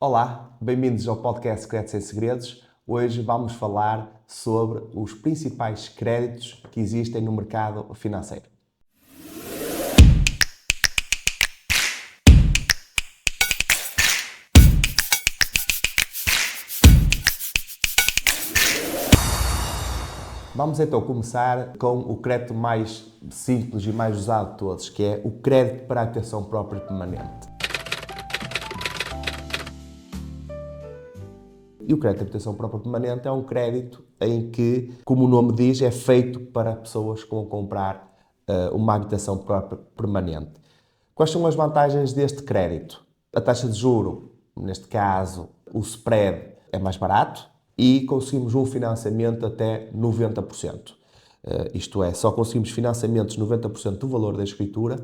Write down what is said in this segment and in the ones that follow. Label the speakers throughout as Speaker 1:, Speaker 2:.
Speaker 1: Olá, bem-vindos ao podcast Crédito Sem Segredos. Hoje vamos falar sobre os principais créditos que existem no mercado financeiro. Vamos então começar com o crédito mais simples e mais usado de todos, que é o crédito para habitação própria permanente. E o crédito de habitação própria permanente é um crédito em que, como o nome diz, é feito para pessoas que vão comprar uma habitação própria permanente. Quais são as vantagens deste crédito? A taxa de juro, neste caso, o spread é mais barato e conseguimos um financiamento até 90%. Isto é, só conseguimos financiamentos 90% do valor da escritura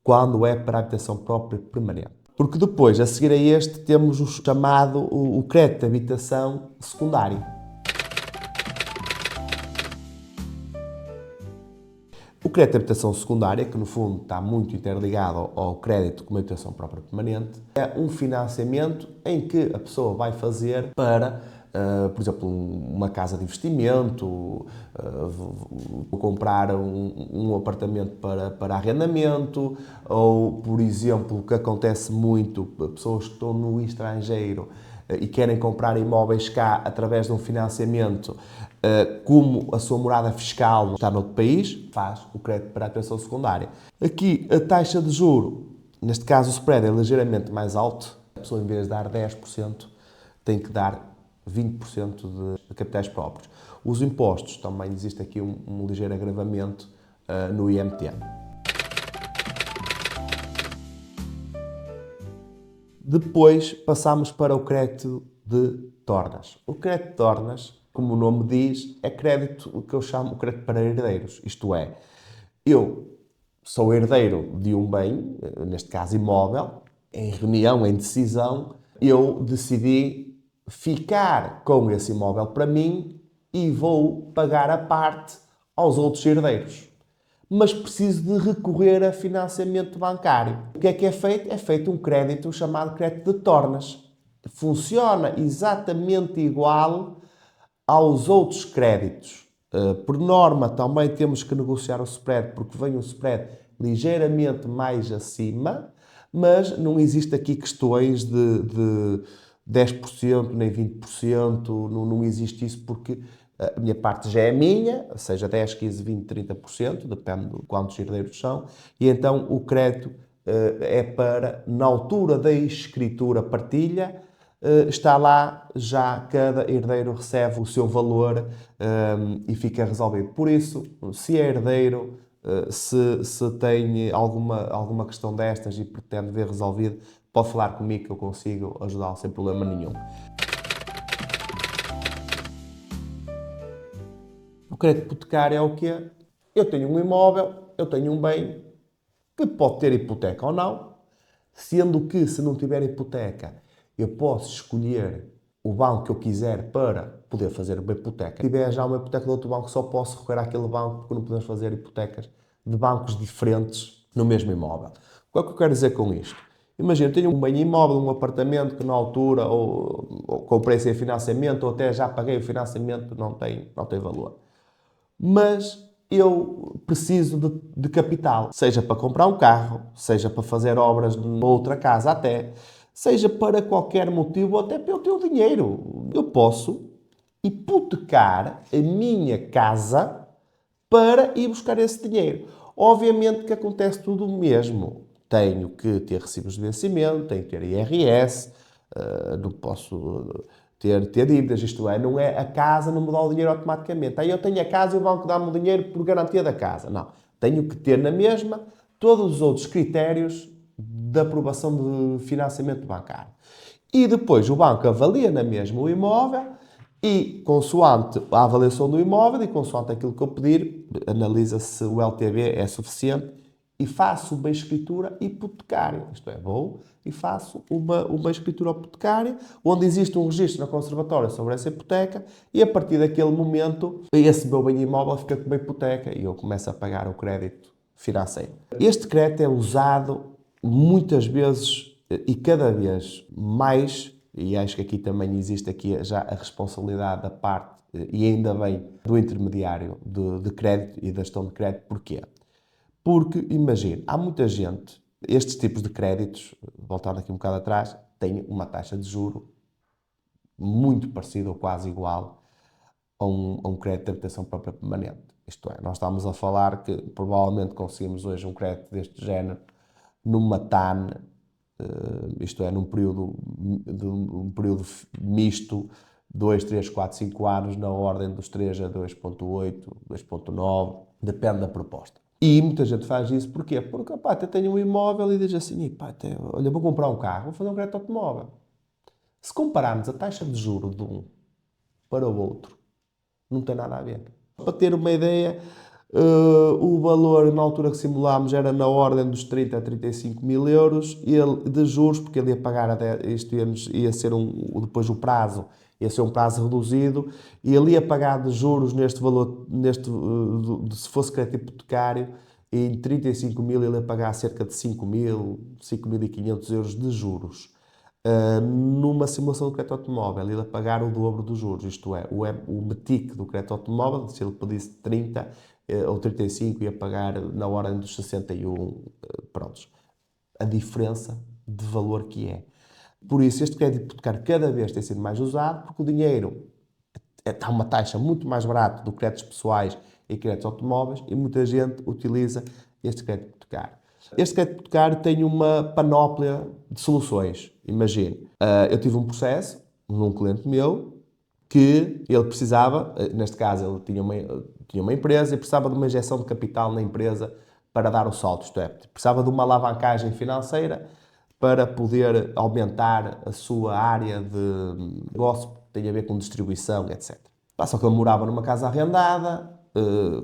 Speaker 1: quando é para a habitação própria permanente. Porque depois, a seguir a este, temos o chamado o crédito de habitação secundário. O crédito de habitação secundária, que no fundo está muito interligado ao crédito com habitação própria permanente, é um financiamento em que a pessoa vai fazer para, por exemplo, uma casa de investimento, comprar um apartamento para arrendamento, ou, por exemplo, o que acontece muito, pessoas que estão no estrangeiro e querem comprar imóveis cá através de um financiamento, como a sua morada fiscal está noutro país, faz o crédito para a habitação secundária. Aqui a taxa de juro, neste caso o spread é ligeiramente mais alto, a pessoa em vez de dar 10% tem que dar 20% de capitais próprios. Os impostos, também existe aqui um ligeiro agravamento no IMT. Depois passamos para o crédito de tornas. O crédito de tornas, como o nome diz, é crédito, o que eu chamo de crédito para herdeiros. Isto é, eu sou herdeiro de um bem, neste caso imóvel, em reunião, em decisão, eu decidi ficar com esse imóvel para mim e vou pagar a parte aos outros herdeiros. Mas preciso de recorrer a financiamento bancário. O que é feito? É feito um crédito chamado crédito de tornas. Funciona exatamente igual aos outros créditos. Por norma, também temos que negociar o spread, porque vem um spread ligeiramente mais acima, mas não existe aqui questões de 10% nem 20%, não existe isso porque a minha parte já é minha, seja 10, 15, 20, 30%, depende de quantos herdeiros são, e então o crédito é para, na altura da escritura partilha, está lá, já cada herdeiro recebe o seu valor e fica resolvido. Por isso, se é herdeiro, se tem alguma questão destas e pretende ver resolvido, pode falar comigo que eu consigo ajudá-lo sem problema nenhum. O crédito hipotecário é o quê? Eu tenho um imóvel, eu tenho um bem que pode ter hipoteca ou não, sendo que, se não tiver hipoteca, eu posso escolher o banco que eu quiser para poder fazer uma hipoteca. Se tiver já uma hipoteca de outro banco, só posso recorrer àquele banco porque não podemos fazer hipotecas de bancos diferentes no mesmo imóvel. O que é que eu quero dizer com isto? Imagina, eu tenho um bem imóvel, um apartamento que na altura ou comprei sem financiamento ou até já paguei o financiamento, não tem valor. Mas eu preciso de capital, seja para comprar um carro, seja para fazer obras numa outra casa até, seja para qualquer motivo, até para eu ter o dinheiro. Eu posso hipotecar a minha casa para ir buscar esse dinheiro. Obviamente que acontece tudo o mesmo. Tenho que ter recibos de vencimento, tenho que ter IRS, não posso ter dívidas, isto é, não é a casa não me dá o dinheiro automaticamente. Aí eu tenho a casa e o banco dá-me o dinheiro por garantia da casa. Não. Tenho que ter na mesma todos os outros critérios de aprovação de financiamento bancário. E depois o banco avalia na mesma o imóvel e, consoante a avaliação do imóvel e consoante aquilo que eu pedir, analisa se o LTV é suficiente e faço uma escritura hipotecária. Isto é, vou e faço uma escritura hipotecária onde existe um registro na conservatória sobre essa hipoteca e, a partir daquele momento, esse meu bem imóvel fica com uma hipoteca e eu começo a pagar o crédito financeiro. Este crédito é usado muitas vezes e cada vez mais e acho que aqui também existe aqui já a responsabilidade da parte, e ainda bem, do intermediário de crédito e da gestão de crédito. Porquê? Porque, imagina, há muita gente, estes tipos de créditos, voltando aqui um bocado atrás, têm uma taxa de juro muito parecida ou quase igual a um crédito de habitação própria permanente. Isto é, nós estamos a falar que provavelmente conseguimos hoje um crédito deste género numa TAN, isto é, um período misto, 2, 3, 4, 5 anos, na ordem dos 3 a 2,8, 2,9, depende da proposta. E muita gente faz isso, porquê? Porque, pá, até tenho um imóvel e diz assim, pá, olha, vou comprar um carro, vou fazer um crédito automóvel. Se compararmos a taxa de juros de um para o outro, não tem nada a ver. Para ter uma ideia, o valor na altura que simulámos era na ordem dos 30 a 35 mil euros de juros, porque ele ia pagar até este ano, ia ser depois o prazo, ia ser um prazo reduzido, e ele ia pagar de juros neste valor, se fosse crédito hipotecário, em 35 mil ele ia pagar cerca de 5.500 euros de juros. Numa simulação de crédito automóvel, ele a pagar o dobro dos juros, isto é, o METIC do crédito automóvel, se ele pedisse 30 ou 35, ia pagar na ordem dos 61, prontos. A diferença de valor que é. Por isso, este crédito hipotecário cada vez tem sido mais usado, porque o dinheiro está uma taxa muito mais barata do que créditos pessoais e créditos automóveis, e muita gente utiliza este crédito hipotecário. Este crédito hipotecário tem uma panóplia de soluções. Imagine, eu tive um processo num cliente meu que ele precisava, neste caso ele tinha uma empresa e precisava de uma injeção de capital na empresa para dar o salto, isto é, precisava de uma alavancagem financeira para poder aumentar a sua área de negócio, que tem a ver com distribuição, etc. Só que ele morava numa casa arrendada,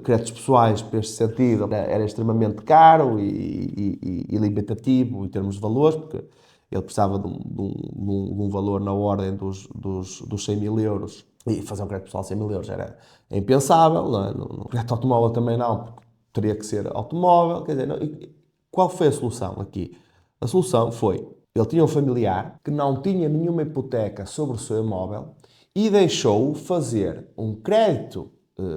Speaker 1: créditos pessoais, para este sentido, era extremamente caro e limitativo em termos de valores, porque ele precisava de um valor na ordem dos 100 mil euros. E fazer um crédito pessoal de 100 mil euros era impensável. Não é? No crédito automóvel também não, porque teria que ser automóvel. Quer dizer, não. Qual foi a solução aqui? A solução foi, ele tinha um familiar que não tinha nenhuma hipoteca sobre o seu imóvel e deixou fazer um crédito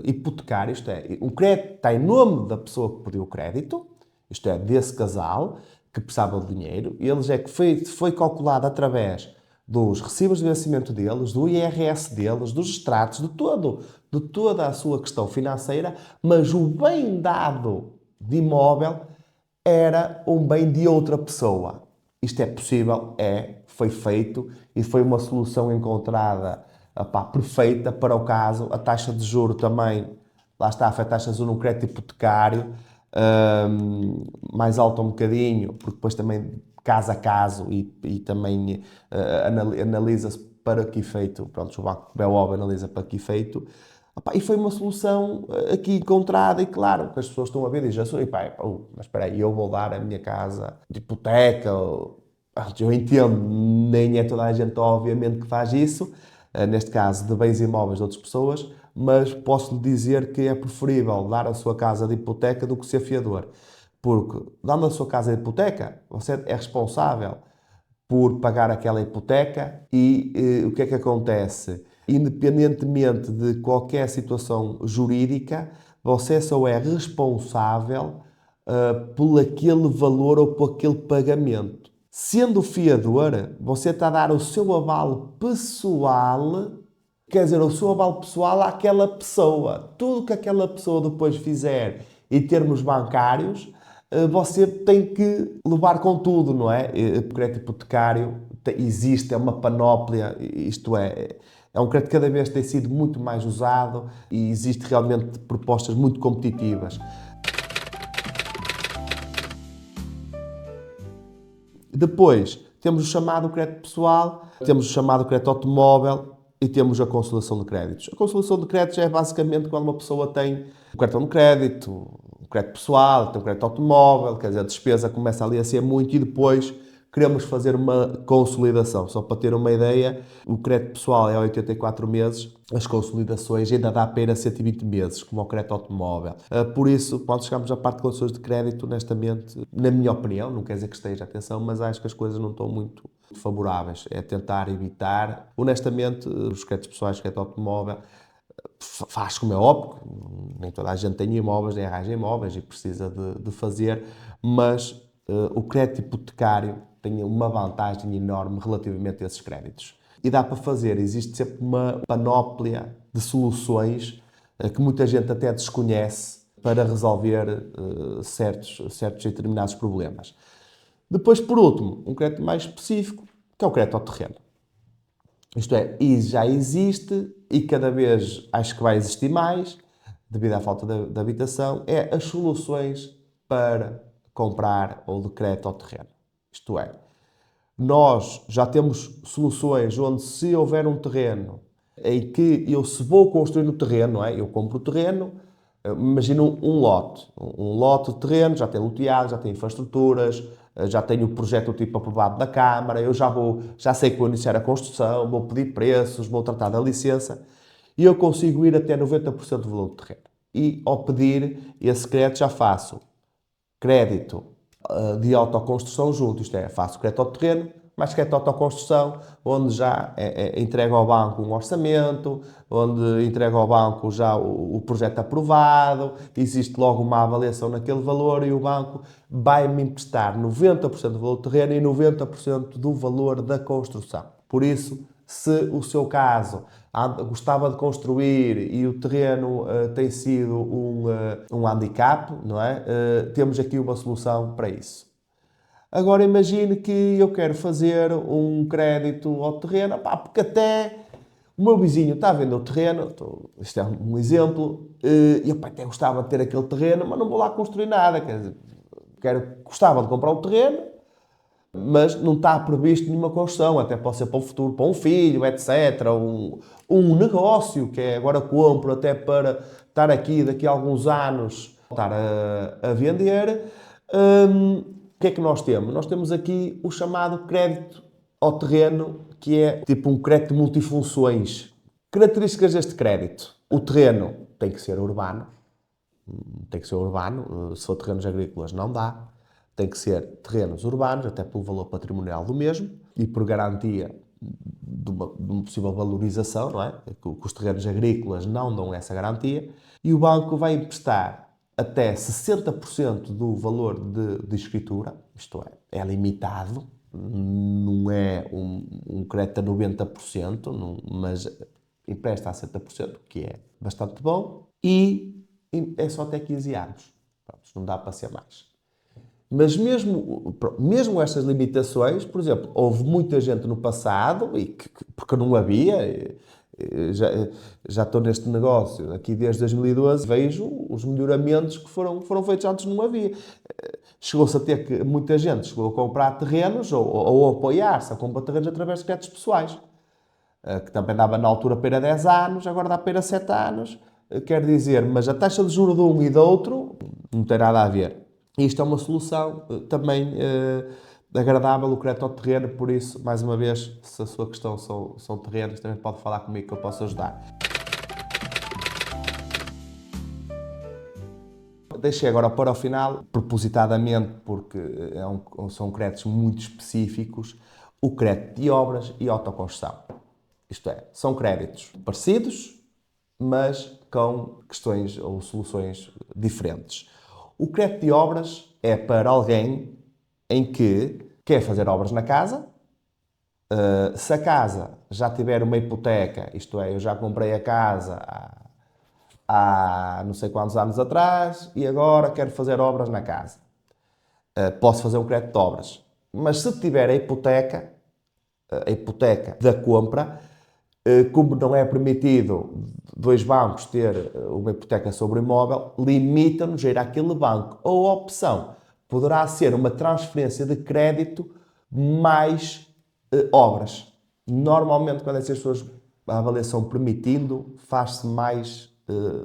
Speaker 1: hipotecário, isto é, um crédito que está em nome da pessoa que pediu o crédito, isto é, desse casal que precisava de dinheiro. Eles é que foi calculado através dos recibos de vencimento deles, do IRS deles, dos extratos, de toda a sua questão financeira, mas o bem dado de imóvel era um bem de outra pessoa. Isto é possível? Foi feito e foi uma solução encontrada, perfeita para o caso. A taxa de juro também, lá está, foi a taxa de juro num crédito hipotecário, mais alta um bocadinho, porque depois também caso a caso e também analisa-se para que efeito, pronto, o banco BOB analisa para que efeito. E foi uma solução aqui encontrada e claro, que as pessoas estão a ver e dizem assim, mas espera aí, eu vou dar a minha casa de hipoteca, eu entendo, nem é toda a gente obviamente que faz isso, neste caso de bens imóveis de outras pessoas, mas posso lhe dizer que é preferível dar a sua casa de hipoteca do que ser fiador. Porque, dando a sua casa de hipoteca, você é responsável por pagar aquela hipoteca e o que é que acontece? Independentemente de qualquer situação jurídica, você só é responsável por aquele valor ou por aquele pagamento. Sendo fiador, você está a dar o seu aval pessoal, quer dizer, o seu aval pessoal àquela pessoa. Tudo que aquela pessoa depois fizer em termos bancários, você tem que levar com tudo, não é? O crédito hipotecário existe, é uma panóplia, isto é um crédito que cada vez tem sido muito mais usado e existe realmente propostas muito competitivas. Depois, temos o chamado crédito pessoal, temos o chamado crédito automóvel e temos a consolidação de créditos. A consolidação de créditos é basicamente quando uma pessoa tem um cartão de crédito, um crédito pessoal, tem um crédito automóvel, quer dizer, a despesa começa ali a ser muito e depois queremos fazer uma consolidação. Só para ter uma ideia, o crédito pessoal é 84 meses, as consolidações ainda dá para ir a 120 meses, como o crédito automóvel. Por isso, quando chegamos à parte de condições de crédito, honestamente, na minha opinião, não quer dizer que esteja, atenção, mas acho que as coisas não estão muito favoráveis. É tentar evitar, honestamente, os créditos pessoais, crédito automóvel, faz como é óbvio, nem toda a gente tem imóveis, nem arranja imóveis e precisa de fazer, mas o crédito hipotecário tem uma vantagem enorme relativamente a esses créditos. E dá para fazer, existe sempre uma panóplia de soluções que muita gente até desconhece para resolver certos e determinados problemas. Depois, por último, um crédito mais específico, que é o crédito ao terreno. Isto é, e já existe e cada vez acho que vai existir mais, devido à falta de habitação, é as soluções para comprar ou de crédito ao terreno. Isto é, nós já temos soluções onde se houver um terreno em que eu se vou construir no terreno, não é? Eu compro o terreno, imagino um lote. Um lote de terreno, já tem loteado, já tem infraestruturas, já tenho o projeto tipo aprovado da Câmara, eu já sei que vou iniciar a construção, vou pedir preços, vou tratar da licença e eu consigo ir até 90% do valor do terreno. E ao pedir esse crédito já faço crédito de autoconstrução junto, isto é, faço crédito ao terreno, mais crédito de autoconstrução, onde já entrego ao banco um orçamento, onde entrego ao banco já o projeto aprovado, existe logo uma avaliação naquele valor e o banco vai-me emprestar 90% do valor do terreno e 90% do valor da construção. Por isso, se o seu caso gostava de construir e o terreno tem sido um handicap, não é? Temos aqui uma solução para isso. Agora imagine que eu quero fazer um crédito ao terreno, porque até o meu vizinho está a vender o terreno, isto é um exemplo, e eu até gostava de ter aquele terreno, mas não vou lá construir nada. Quer dizer, gostava de comprar o terreno, mas não está previsto nenhuma construção, até pode ser para o futuro, para um filho, etc. Um negócio que é agora compro até para estar aqui daqui a alguns anos, estar a vender. O que é que nós temos? Nós temos aqui o chamado crédito ao terreno, que é tipo um crédito multifunções. Características deste crédito. O terreno tem que ser urbano. Se for terrenos agrícolas não dá. Tem que ser terrenos urbanos, até pelo valor patrimonial do mesmo e por garantia de uma possível valorização, não é? Que os terrenos agrícolas não dão essa garantia. E o banco vai emprestar até 60% do valor de escritura, isto é limitado, não é um crédito a 90%, mas empresta a 60%, que é bastante bom, e é só até 15 anos. Pronto, não dá para ser mais. Mas mesmo estas limitações, por exemplo, houve muita gente no passado, porque não havia, já estou neste negócio aqui desde 2012, vejo os melhoramentos que foram feitos antes não havia. Chegou-se a ter que, muita gente chegou a comprar terrenos ou apoiar-se a comprar terrenos através de créditos pessoais, que também dava na altura para 10 anos, agora dá para 7 anos, quer dizer, mas a taxa de juros de um e do outro não tem nada a ver. Isto é uma solução também agradável, o crédito ao terreno, por isso, mais uma vez, se a sua questão são terrenos, também pode falar comigo que eu posso ajudar. Deixei agora para o final, propositadamente, porque são créditos muito específicos, o crédito de obras e autoconstrução. Isto é, são créditos parecidos, mas com questões ou soluções diferentes. O crédito de obras é para alguém em que quer fazer obras na casa. Se a casa já tiver uma hipoteca, isto é, eu já comprei a casa há não sei quantos anos atrás e agora quero fazer obras na casa. Posso fazer um crédito de obras. Mas se tiver a hipoteca da compra, como não é permitido dois bancos ter uma hipoteca sobre o imóvel, limita-nos a ir àquele banco. Ou a opção poderá ser uma transferência de crédito mais obras. Normalmente, quando essas pessoas a avaliação permitindo, faz-se mais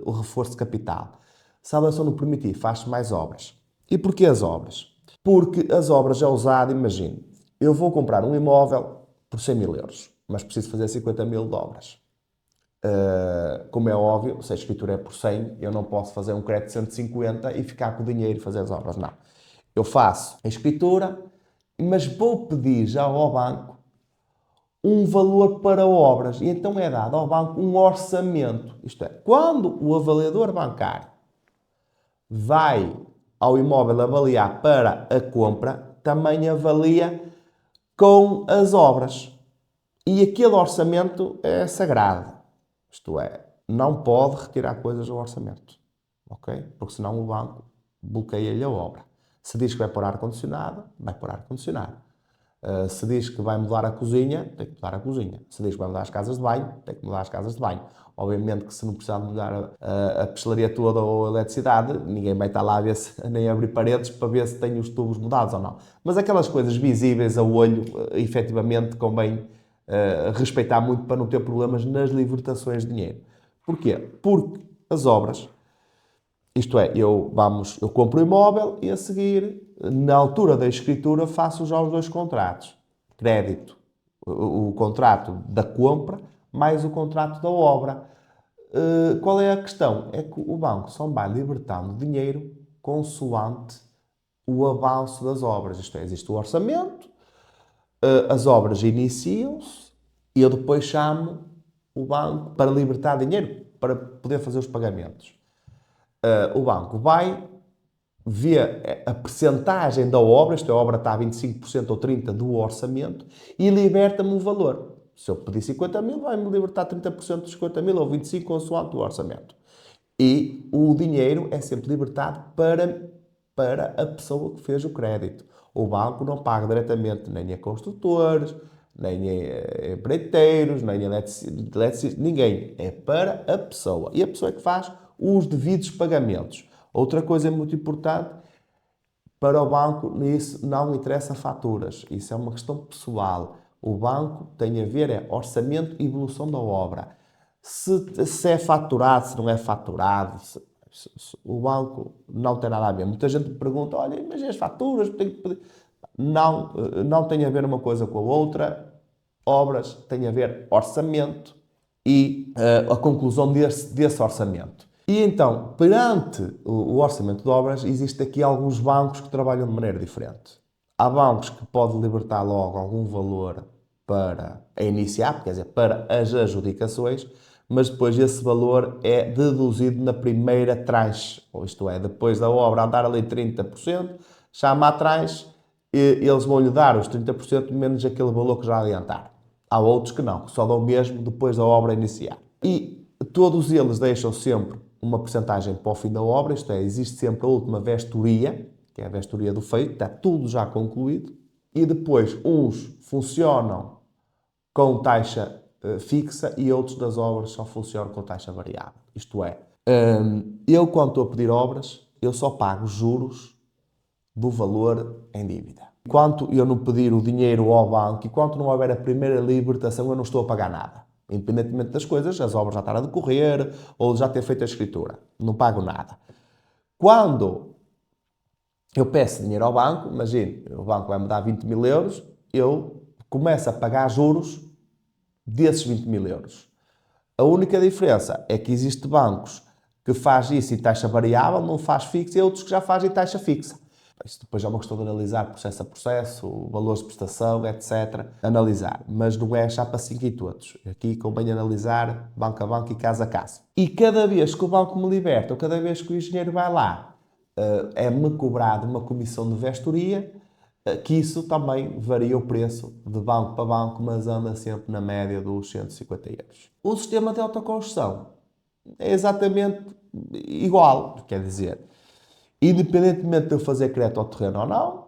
Speaker 1: o reforço de capital. Se a avaliação não permitir, faz-se mais obras. E porquê as obras? Porque as obras é usado, imagine, eu vou comprar um imóvel por 100 mil euros, mas preciso fazer 50 mil de obras. Como é óbvio, se a escritura é por 100, eu não posso fazer um crédito de 150 e ficar com o dinheiro e fazer as obras. Não. Eu faço a escritura, mas vou pedir já ao banco um valor para obras. E então é dado ao banco um orçamento. Isto é, quando o avaliador bancário vai ao imóvel avaliar para a compra, também avalia com as obras. E aquele orçamento é sagrado. Isto é, não pode retirar coisas do orçamento. Ok? Porque senão o banco bloqueia-lhe a obra. Se diz que vai pôr ar-condicionado, vai pôr ar-condicionado. Se diz que vai mudar a cozinha, tem que mudar a cozinha. Se diz que vai mudar as casas de banho, tem que mudar as casas de banho. Obviamente que se não precisar de mudar a pastelaria toda ou a eletricidade, ninguém vai estar lá a ver se, nem abrir paredes para ver se tem os tubos mudados ou não. Mas aquelas coisas visíveis a olho, efetivamente, convém respeitar muito para não ter problemas nas libertações de dinheiro. Porquê? Porque as obras, isto é, eu compro o imóvel e a seguir, na altura da escritura, faço já os dois contratos. Crédito, o contrato da compra, mais o contrato da obra. Qual é a questão? É que o banco só vai libertando dinheiro consoante o avanço das obras. Isto é, existe o orçamento, as obras iniciam-se e eu depois chamo o banco para libertar dinheiro, para poder fazer os pagamentos. O banco vai, vê a percentagem da obra, isto é, a obra está a 25% ou 30% do orçamento, e liberta-me o valor. Se eu pedir 50 mil, vai-me libertar 30% dos 50 mil ou 25% consoante o orçamento. E o dinheiro é sempre libertado para a pessoa que fez o crédito. O banco não paga diretamente nem a construtores, nem a empreiteiros, nem a eletricistas, ninguém. É para a pessoa. E a pessoa é que faz os devidos pagamentos. Outra coisa muito importante, para o banco nisso não interessa faturas. Isso é uma questão pessoal. O banco tem a ver é orçamento e evolução da obra. Se é faturado, se não é faturado, o banco não tem nada a ver. Muita gente me pergunta, olha, mas as faturas, tenho que pedir. Não, não tem a ver uma coisa com a outra. Obras têm a ver orçamento e a conclusão desse orçamento. E então, perante o orçamento de obras, existe aqui alguns bancos que trabalham de maneira diferente. Há bancos que podem libertar logo algum valor para iniciar, quer dizer, para as adjudicações, mas depois esse valor é deduzido na primeira tranche. Ou isto é, depois da obra andar ali 30%, chama a tranche e eles vão-lhe dar os 30% menos aquele valor que já adiantaram. Há outros que não, que só dão mesmo depois da obra iniciar. E todos eles deixam sempre uma percentagem para o fim da obra, isto é, existe sempre a última vestoria, que é a vestoria do feito, está tudo já concluído, e depois uns funcionam com taxa fixa e outros das obras só funcionam com taxa variável. Isto é, eu quando estou a pedir obras, eu só pago juros do valor em dívida. Enquanto eu não pedir o dinheiro ao banco, enquanto não houver a primeira libertação, eu não estou a pagar nada. Independentemente das coisas, as obras já estarem a decorrer ou já ter feito a escritura. Não pago nada. Quando eu peço dinheiro ao banco, imagine, o banco vai me dar 20 mil euros, eu começo a pagar juros desses 20 mil euros. A única diferença é que existem bancos que faz isso em taxa variável, não faz fixa, e outros que já fazem taxa fixa. Isso depois é uma questão de analisar processo a processo, valores de prestação, etc. Analisar. Mas não é chapa 5 em todos. Aqui convém analisar banco a banco e casa a casa. E cada vez que o banco me liberta, ou cada vez que o engenheiro vai lá, é-me cobrado uma comissão de vestoria, que isso também varia o preço de banco para banco, mas anda sempre na média dos 150 euros. O sistema de autoconstrução é exatamente igual, quer dizer, independentemente de eu fazer crédito ao terreno ou não,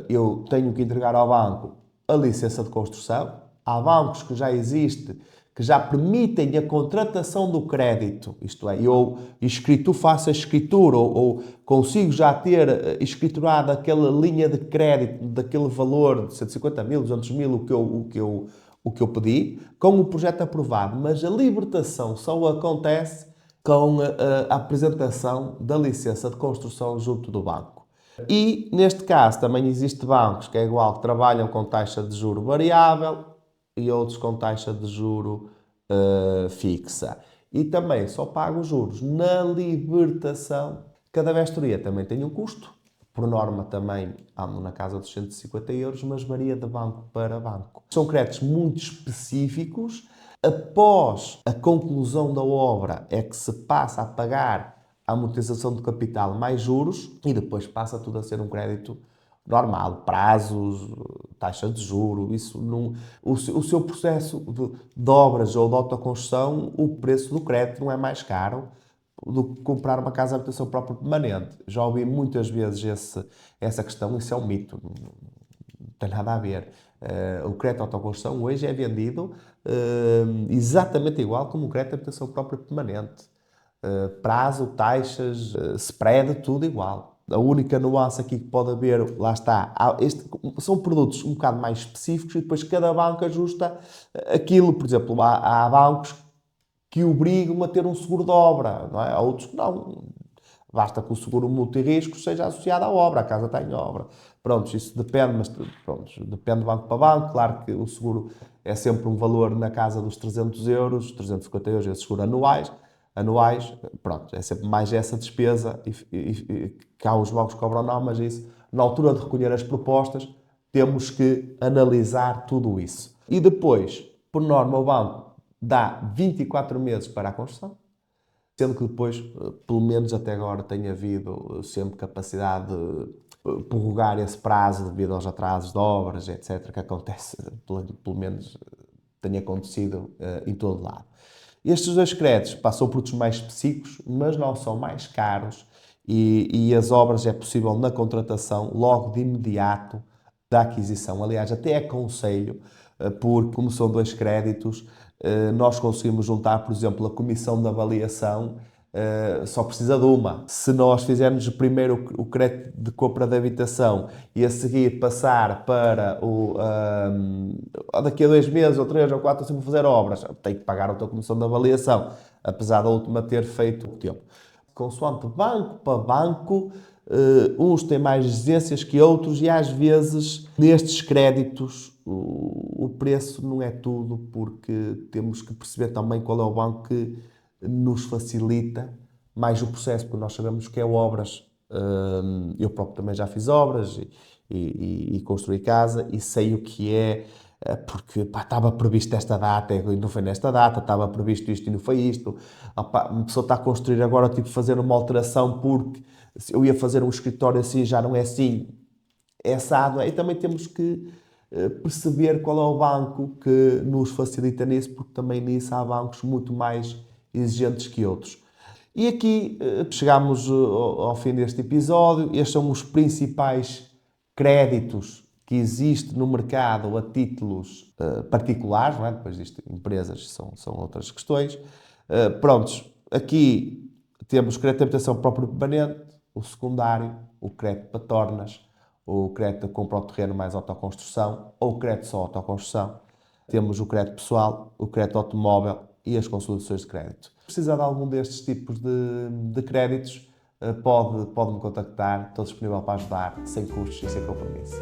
Speaker 1: eu tenho que entregar ao banco a licença de construção. Há bancos que já existem, que já permitem a contratação do crédito, isto é, eu faço a escritura ou consigo já ter escriturado aquela linha de crédito daquele valor de 150 mil, 200 mil, o que eu pedi, com o projeto aprovado, mas a libertação só acontece com a apresentação da licença de construção junto do banco. E, neste caso, também existe bancos que é igual, que trabalham com taxa de juro variável e outros com taxa de juro fixa. E também só pago os juros na libertação. Cada vestoria também tem um custo. Por norma também ando na casa dos 150 euros, mas varia de banco para banco. São créditos muito específicos. Após a conclusão da obra é que se passa a pagar a amortização de capital mais juros e depois passa tudo a ser um crédito normal, prazos, taxa de juro, isso não, o seu processo de obras ou de autoconstrução, o preço do crédito não é mais caro do que comprar uma casa de habitação própria permanente. Já ouvi muitas vezes essa questão, isso é um mito, não tem nada a ver. O crédito de autoconstrução hoje é vendido exatamente igual como o crédito de habitação própria permanente. Prazo, taxas, spread, tudo igual. A única nuance aqui que pode haver, lá está, são produtos um bocado mais específicos e depois cada banco ajusta aquilo. Por exemplo, há bancos que obrigam a ter um seguro de obra, não é? Há outros que não. Basta que o seguro multirrisco seja associado à obra, a casa está em obra. Pronto, isso depende, mas pronto, depende de banco para banco. Claro que o seguro é sempre um valor na casa dos 300 euros, 350 euros, esses seguros anuais, pronto, é sempre mais essa despesa e cá os bancos cobram não, mas isso, na altura de recolher as propostas, temos que analisar tudo isso. E depois, por norma, o banco dá 24 meses para a construção, sendo que depois, pelo menos até agora, tem havido sempre capacidade de prorrogar esse prazo devido aos atrasos de obras, etc., que acontece, pelo menos tem acontecido em todo lado. Estes dois créditos são produtos mais específicos, mas não são mais caros e as obras é possível na contratação logo de imediato da aquisição. Aliás, até aconselho, porque como são dois créditos, nós conseguimos juntar, por exemplo, a comissão de avaliação só precisa de uma. Se nós fizermos primeiro o crédito de compra de habitação e a seguir passar para daqui a 2 meses, ou 3 ou 4, assim, vou fazer obras, tem que pagar a tua comissão de avaliação, apesar da última ter feito o tempo. Consoante banco para banco, uns têm mais exigências que outros e às vezes nestes créditos o preço não é tudo, porque temos que perceber também qual é o banco que nos facilita mais o processo, porque nós sabemos que é obras. Eu próprio também já fiz obras e construí casa e sei o que é, porque estava previsto esta data e não foi nesta data, estava previsto isto e não foi isto. Uma pessoa está a construir agora, tive que fazer uma alteração porque eu ia fazer um escritório assim, já não é assim, é assado. E também temos que perceber qual é o banco que nos facilita nisso, porque também nisso há bancos muito mais exigentes que outros. E aqui chegamos ao fim deste episódio. Estes são os principais créditos que existem no mercado a títulos particulares, não é? Depois disto, empresas são outras questões. Prontos, aqui temos crédito de habitação próprio permanente, o secundário, o crédito para tornas, o crédito de compra ao terreno mais autoconstrução ou o crédito só autoconstrução. Temos o crédito pessoal, o crédito automóvel e as consolidações de crédito. Se precisar de algum destes tipos de créditos, pode-me contactar. Estou disponível para ajudar, sem custos e sem compromisso.